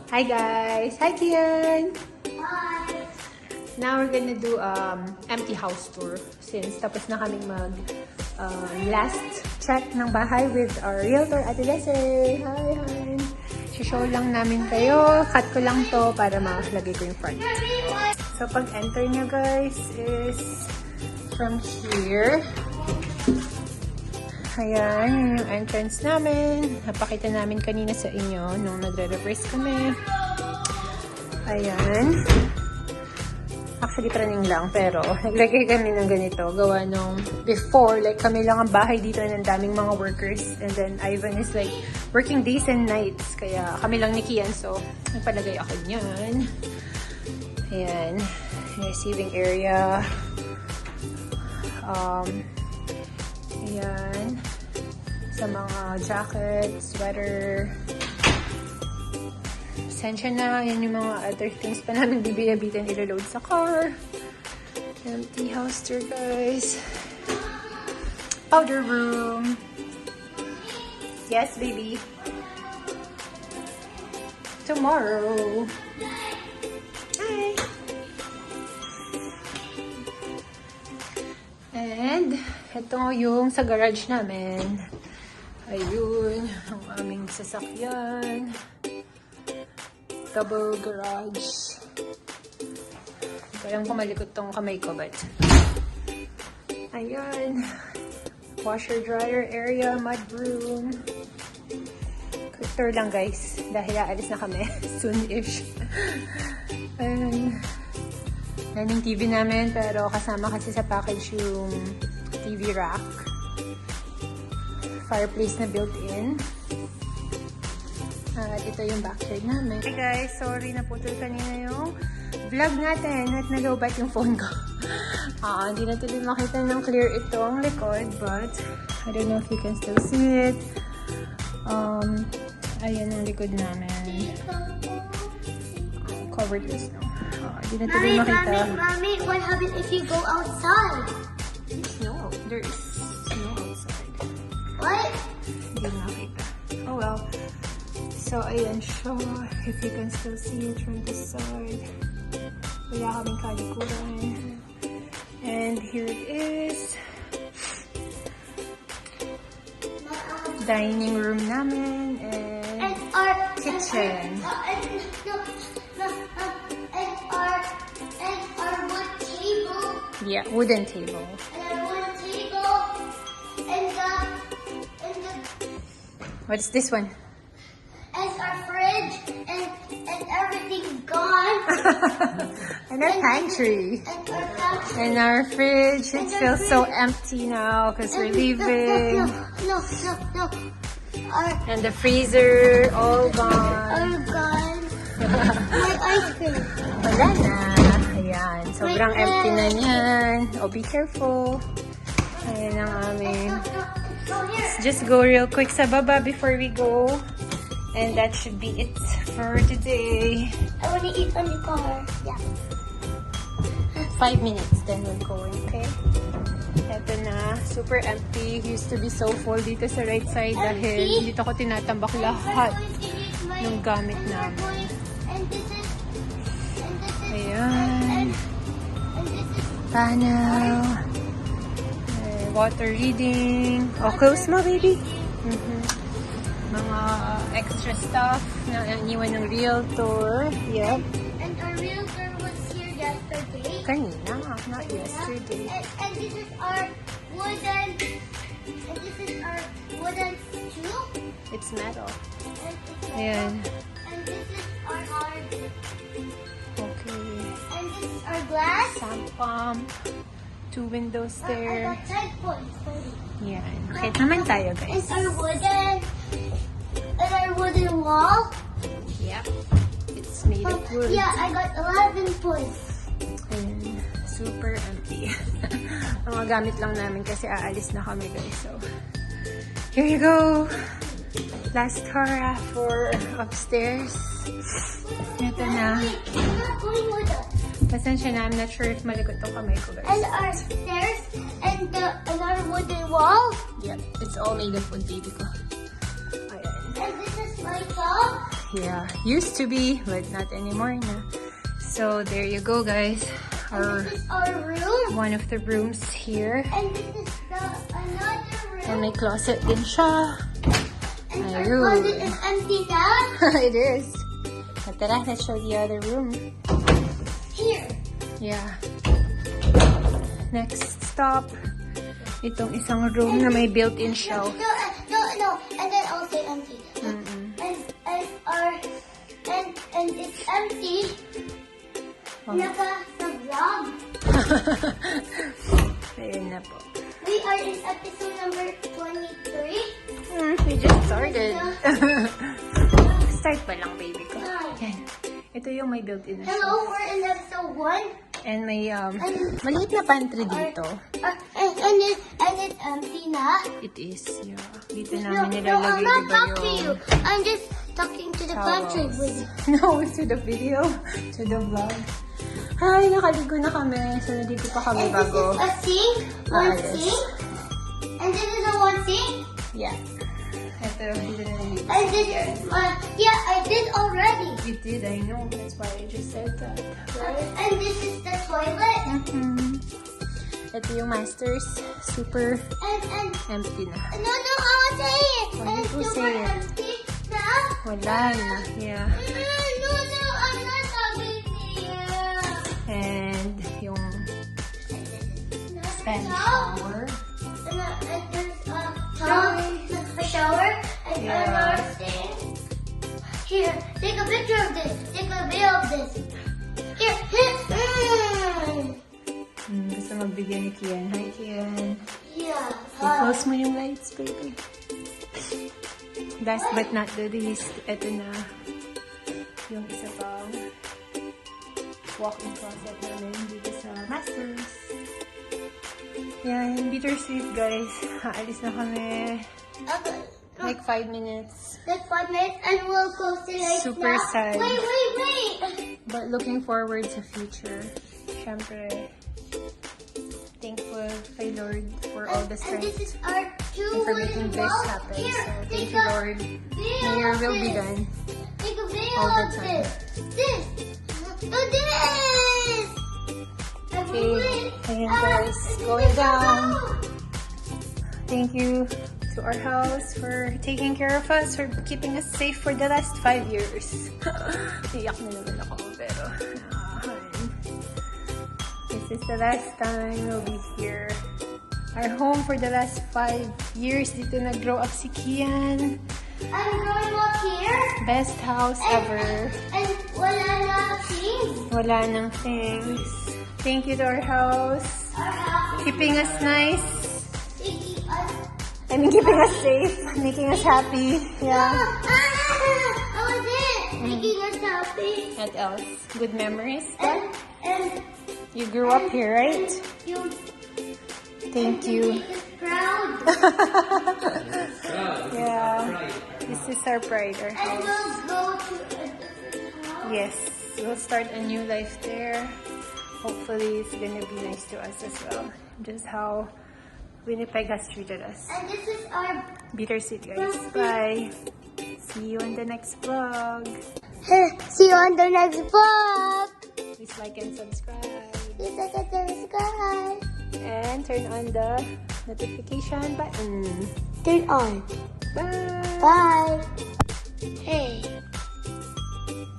Hi guys! Hi Kian! Hi! Now we're gonna do empty house tour since tapos na kaming mag last check ng bahay with our realtor, Ate Leslie. Hi! Hi! Show lang namin kayo. Cut ko lang to para makalagay ko yung front. So pag-enter nyo guys is from here. Ayan, yun yung entrance namin. Napakita namin kanina sa inyo nung nagre-reverse kami. Ayan. Actually, praning lang. Pero, naglagay kami ng ganito. Gawa nung before, like kami lang ang bahay dito ng daming mga workers. And then, Ivan is like working days and nights. Kaya kami lang ni Kian. So, nagpalagay ako niyan. Ayan. Receiving area. Ayan. Sa mga jacket, sweater. Pasensya na. Yan yung mga other things pa namin bibiyabitin ilo-load sa car. Empty house tour, guys. Powder room. Yes, baby. Tomorrow. Hi. And, ito yung sa garage namin. Ayun, ang aming sasakyan. Double garage. Hindi ko lang kumalikot tong kamay ko, but... Ayun. Washer-dryer area, mud room. Quick tour lang, guys. Dahil aalis na kami. Soon-ish. Ayun. Yan yung TV namin, pero kasama kasi sa package yung TV rack. Fireplace na built-in. At ito yung backyard namin. Hey guys, sorry na putol kanina yung vlog natin at nalobat yung phone ko. Hindi na tuloy makita ng clear itong likod, but I don't know if you can still see it. Ayan ang likod namin. Covered this now. Hindi na tuloy makita. Mommy, what happens if you go outside? Snow. There is snow outside. What? Hindi nakita. Oh well. So, ayan siya. If you can still see it from this side. Wala kaming kalikuran. And here it is. Dining room namin. And our kitchen. And our wood table. Yeah, wooden table. And our wood table. And the What's this one? and our fridge and everything's gone. And our pantry. And our pantry. And our fridge. It feels so empty now because we're leaving. No. And the freezer, all gone. All gone. My ice cream. Wala na. Ayan. Sobrang empty na yan. Oh, be careful. Ayan ang aming. Let's just go real quick sa baba before we go. And that should be it for today. I want to eat on the car. Yeah. 5 minutes, then we're going, okay? Eto na, super empty. Used to be so full dito sa right side dahil dito ko tinatambak lahat ng gamit namin. Ayan. Panel. Water reading. Oh, close mo, baby. Mga extra stuff na iniwan ng realtor. Yep. And our realtor was here yesterday. Kanina, not yesterday. And this is our wooden. And this is our wooden stool. It's metal. And it's metal. Ayan. And this is our hard. Okay. And this is our glass. Sand pump. 2 windows there. I got 10 points. Yan. Kahit naman tayo, guys. And our wooden wall. Yep. It's made of wood. Yeah, I got 11 points. Ayan. Super empty. Mga gamit lang namin kasi aalis na kami, guys. So, here you go. Last hurrah for upstairs. Ito na. Wait, you're not going with us. Pasensya na, I'm not sure if malikot tong kamay ko, guys. And our stairs and our wooden wall. Yep, it's all made of wood, baby ko. Ayan. And this is my top. Yeah, used to be, but not anymore na. So there you go, guys. This is our room. One of the rooms here. And this is another room. And may closet din siya. And our Ayun. closet is empty now. It is. At tara, let's show the other room. Here. Yeah. Next stop. Itong isang room na may built-in shelf. No. And then I'll say empty. And it's empty. Oh. Naka-vlog. Ayun na po. We are in episode number 23. We just started. Start pa lang, baby ko. Yan. Ito yung may built-in na Hello, shelf. we're in episode 1. And may maliit na pantry dito. And it's empty na. It is, yeah. Dito No, namin I'm nilalagay, not diba talking to you. yung I'm just talking to the pantry towels. with No, to the video, to the vlog. Hi, nakaligo na kami. So, nandito pa kami And this bago. is a sink. One Maayos. sink. And this is a one sink. Yeah. Ito, dito na nandito. And this is yeah, I did already. You did, I know. That's why I just said that. Right? And this is the toilet. Ito yung master's. Super And empty na. no, I want to say it. Why And you it's say super it? empty now. Wala na. Yeah. No, I'm not talking to you. And yung Spanish Now, shower. and there's a tub, a shower, and Yeah. another thing. Here, take a picture of this. Take a video of this. Here. Gusto magbigyan ni Kian. Hi, Kian. Yeah. Close mo yung lights, baby. Last but not the least, ito na yung isa pang walk-in closet namin dito sa Masters. Yan, bittersweet, guys. Aalis na kami. Okay. Like 5 minutes. Like 5 minutes, and we'll close the lights Super now. sad. Wait. But looking forward sa future. Siyempre, thankful kay Lord for all the And this strength is our two and for wooden making this balls. happen. Here, So, thank take you, a Lord. video May your of will be this. done. Take a video all the of time. this. Do this. Okay, ayan guys, going down. Thank you to our house for taking care of us, for keeping us safe for the last 5 years. Iyak na naman ako, pero this is the last time we'll be here. Our home for the last 5 years. Dito nag-grow up si Kian. I'm growing up here. Best house ever. And wala na things. Wala nang things. Thank you to our house. Our house Keeping us nice. taking us. Keeping us safe. Making us happy. Yeah. That was it. Making us happy. What else? Good memories. And You grew up here, right? you Thank you. make us proud. Yeah. This is our pride, our And house. we'll go to a different house. Yes. We'll start a new life there. Hopefully, it's gonna be nice to us as well. Just how Winnipeg has treated us. And this is our Bittersweet, guys. Bye. See you in the next vlog. See you on the next vlog. Please like and subscribe. Please like and subscribe. And turn on the notification button. Turn on. Bye. Bye. Hey.